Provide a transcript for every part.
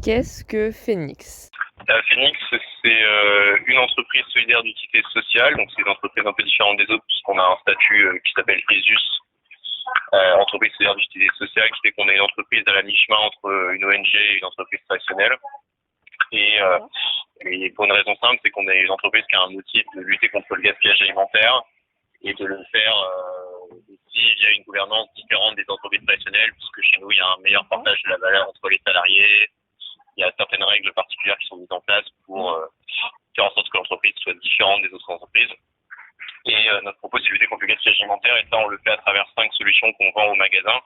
Qu'est-ce que Phoenix? Phoenix, c'est une entreprise solidaire d'utilité sociale, donc c'est une entreprise un peu différente des autres puisqu'on a un statut qui s'appelle ESUS, entreprise solidaire d'utilité sociale, qui fait qu'on est une entreprise à la mi-chemin entre une ONG et une entreprise traditionnelle. Et, et pour une raison simple, c'est qu'on est une entreprise qui a un motif de lutter contre le gaspillage alimentaire et de le faire aussi via une gouvernance différente des entreprises traditionnelles, puisque chez nous, il y a un meilleur partage de la valeur entre les salariés. Il y a certaines règles particulières qui sont mises en place pour faire en sorte que l'entreprise soit différente des autres entreprises. Et notre propos, c'est de lutter contre le gaspillage alimentaire, et ça, on le fait à travers 5 solutions qu'on vend au magasin.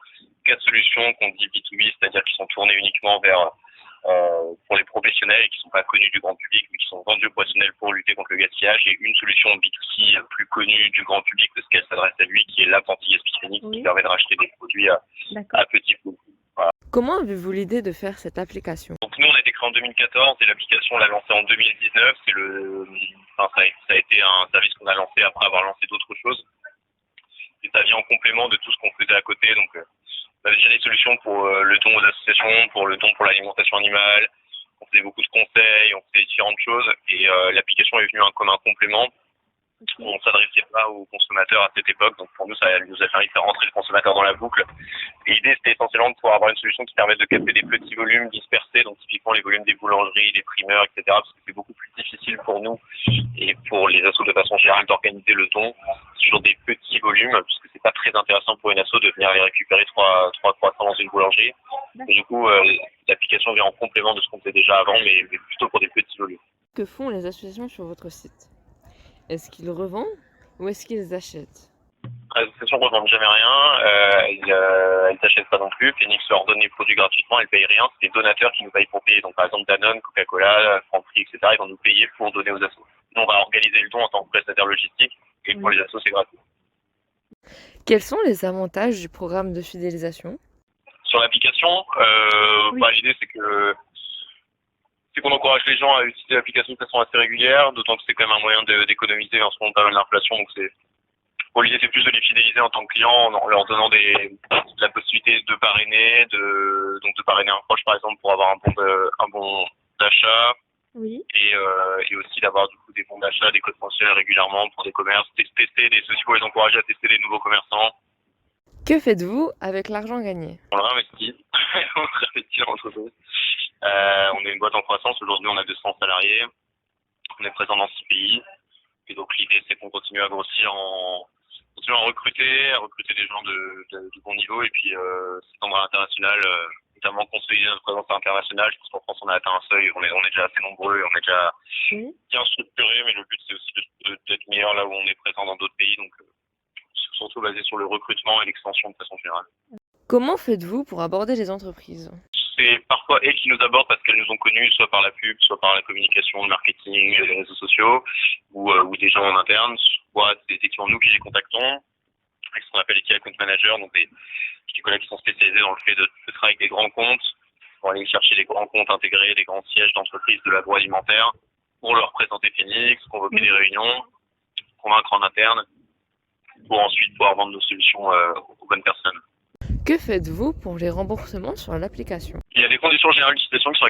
4 solutions qu'on dit B2B, c'est-à-dire qui sont tournées uniquement vers pour les professionnels et qui ne sont pas connus du grand public, mais qui sont vendus aux professionnels pour lutter contre le gaspillage, et une solution B2C plus connue du grand public parce qu'elle s'adresse à lui, qui est l'app anti-gaspillage Phoenix, qui permet de racheter des produits à petit coût. Voilà. Comment avez-vous l'idée de faire cette application? Donc nous, on a été créé en 2014 et l'application, on l'a lancée en 2019. Ça a été un service qu'on a lancé après avoir lancé d'autres choses. Et ça vient en complément de tout ce qu'on faisait à côté. Donc on avait déjà des solutions pour le don aux associations, pour le don pour l'alimentation animale. On faisait beaucoup de conseils, on faisait différentes choses. Et l'application est venue comme un complément. On ne s'adressait pas aux consommateurs à cette époque, donc pour nous, ça nous a permis de faire rentrer le consommateur dans la boucle. Et l'idée, c'était essentiellement de pouvoir avoir une solution qui permette de capter des petits volumes dispersés, donc typiquement les volumes des boulangeries, des primeurs, etc., parce que c'est beaucoup plus difficile pour nous et pour les assos de façon générale d'organiser le don sur des petits volumes, puisque c'est pas très intéressant pour une asso de venir aller récupérer 3 croissants dans une boulangerie. Et du coup, l'application vient en complément de ce qu'on faisait déjà avant, mais plutôt pour des petits volumes. Que font les associations sur votre site? Est-ce qu'ils revendent ou est-ce qu'ils achètent? Les associations ne revendent jamais rien, elles n'achètent pas non plus. Phoenix leur donne les produits gratuitement, elles ne payent rien. C'est des donateurs qui nous payent pour payer. Donc par exemple Danone, Coca-Cola, Franprix, etc. Ils vont nous payer pour donner aux assos. Nous, on va organiser le don en tant que prestataire logistique et pour les assos, c'est gratuit. Quels sont les avantages du programme de fidélisation? Sur l'application, l'idée c'est qu'on encourage les gens à utiliser l'application de façon assez régulière, d'autant que c'est quand même un moyen d'économiser en ce moment pas mal d'inflation. Donc l'idée, c'est plus de les fidéliser en tant que clients en leur donnant la possibilité de parrainer, de parrainer un proche, par exemple, pour avoir un bon d'achat. Oui. Et aussi d'avoir du coup des bons d'achat, des codes mensuels régulièrement pour des commerces, ceci pour les encourager à tester des nouveaux commerçants. Que faites-vous avec l'argent gagné? On le réinvestit, on réinvestit dans l'entreprise. On est une boîte en croissance, aujourd'hui on a 200 salariés, on est présent dans 6 pays, et donc l'idée c'est qu'on continue à grossir à recruter des gens de bon niveau, et puis s'étendre à l'international, notamment consolider notre présence internationale. Je pense qu'en France on a atteint un seuil, on est déjà assez nombreux, on est déjà bien structuré, mais le but c'est aussi d'être meilleur là où on est présent dans d'autres pays, donc surtout basé sur le recrutement et l'extension de façon générale. Comment faites-vous pour aborder les entreprises? C'est parfois elles qui nous abordent parce qu'elles nous ont connus, soit par la pub, soit par la communication, le marketing, les réseaux sociaux, ou des gens en interne, soit c'est effectivement nous qui les contactons, avec ce qu'on appelle les key account managers, donc des collègues qui sont spécialisés dans le fait de travailler avec des grands comptes, pour aller chercher des grands comptes intégrés, des grands sièges d'entreprises de l'agroalimentaire, pour leur présenter Phoenix, convoquer des réunions, convaincre en interne, pour ensuite pouvoir vendre nos solutions aux bonnes personnes. Que faites-vous pour les remboursements sur l'application? Il y a des conditions générales d'utilisation qui sont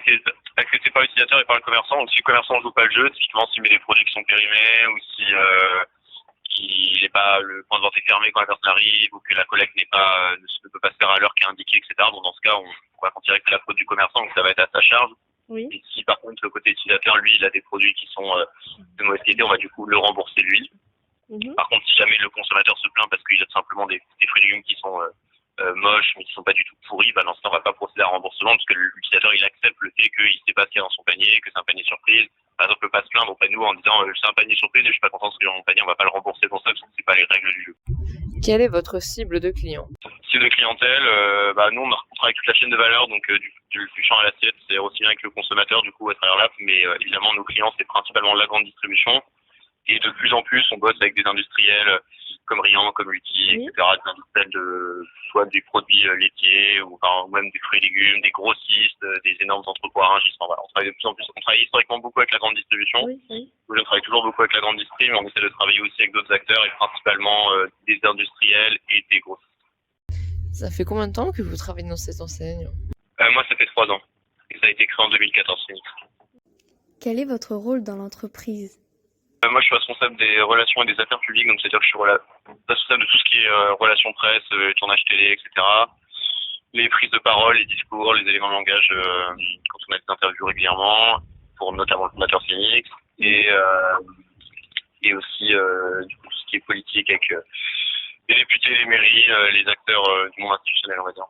acceptées par l'utilisateur et par le commerçant. Donc si le commerçant ne joue pas le jeu, typiquement s'il met des produits qui sont périmés, ou si le point de vente est fermé quand la personne arrive, ou que la collecte ne peut pas se faire à l'heure qui est indiquée, etc. Donc dans ce cas, on va considérer que c'est la faute du commerçant, donc ça va être à sa charge. Oui. Et si par contre le côté utilisateur, lui, il a des produits qui sont de mauvaise qualité, on va du coup le rembourser lui. Par contre, si jamais le consommateur se plaint parce qu'il a tout simplement des fruits et légumes qui sont moches mais qui sont pas du tout pourris, dans ce cas on va pas procéder à un remboursement parce que l'utilisateur il accepte le fait qu'il sait pas ce qu'il y a dans son panier, que c'est un panier surprise. Par exemple, il peut pas se plaindre auprès de nous en disant c'est un panier surprise et je suis pas content de ce qu'il y a dans mon panier, on va pas le rembourser pour ça parce que c'est pas les règles du jeu. Quelle est votre cible de clients? Cible de clientèle, nous on travaille toute la chaîne de valeur, donc du champ à l'assiette, c'est aussi bien avec le consommateur du coup à travers l'app, mais évidemment nos clients c'est principalement la grande distribution. Et de plus en plus, on bosse avec des industriels comme Riant, comme Lucky, etc., des industriels soit des produits laitiers ou même des fruits et légumes, des grossistes, des énormes entrepôts à Rungis. Enfin, voilà, on travaille de plus en plus. On travaille historiquement beaucoup avec la grande distribution. Oui. On travaille toujours beaucoup avec la grande distribution, mais on essaie de travailler aussi avec d'autres acteurs et principalement des industriels et des grossistes. Ça fait combien de temps que vous travaillez dans cette enseigne? Moi, ça fait 3 ans. Et Ça a été créé en 2014, Phoenix. Quel est votre rôle dans l'entreprise? Moi, je suis responsable des relations et des affaires publiques, donc c'est-à-dire que je suis responsable de tout ce qui est relations presse, tournage télé, etc. Les prises de parole, les discours, les éléments de langage quand on a des interviews régulièrement, pour notamment le fondateur Phoenix, et aussi du coup, tout ce qui est politique avec les députés, les mairies, les acteurs du monde institutionnel, on va dire.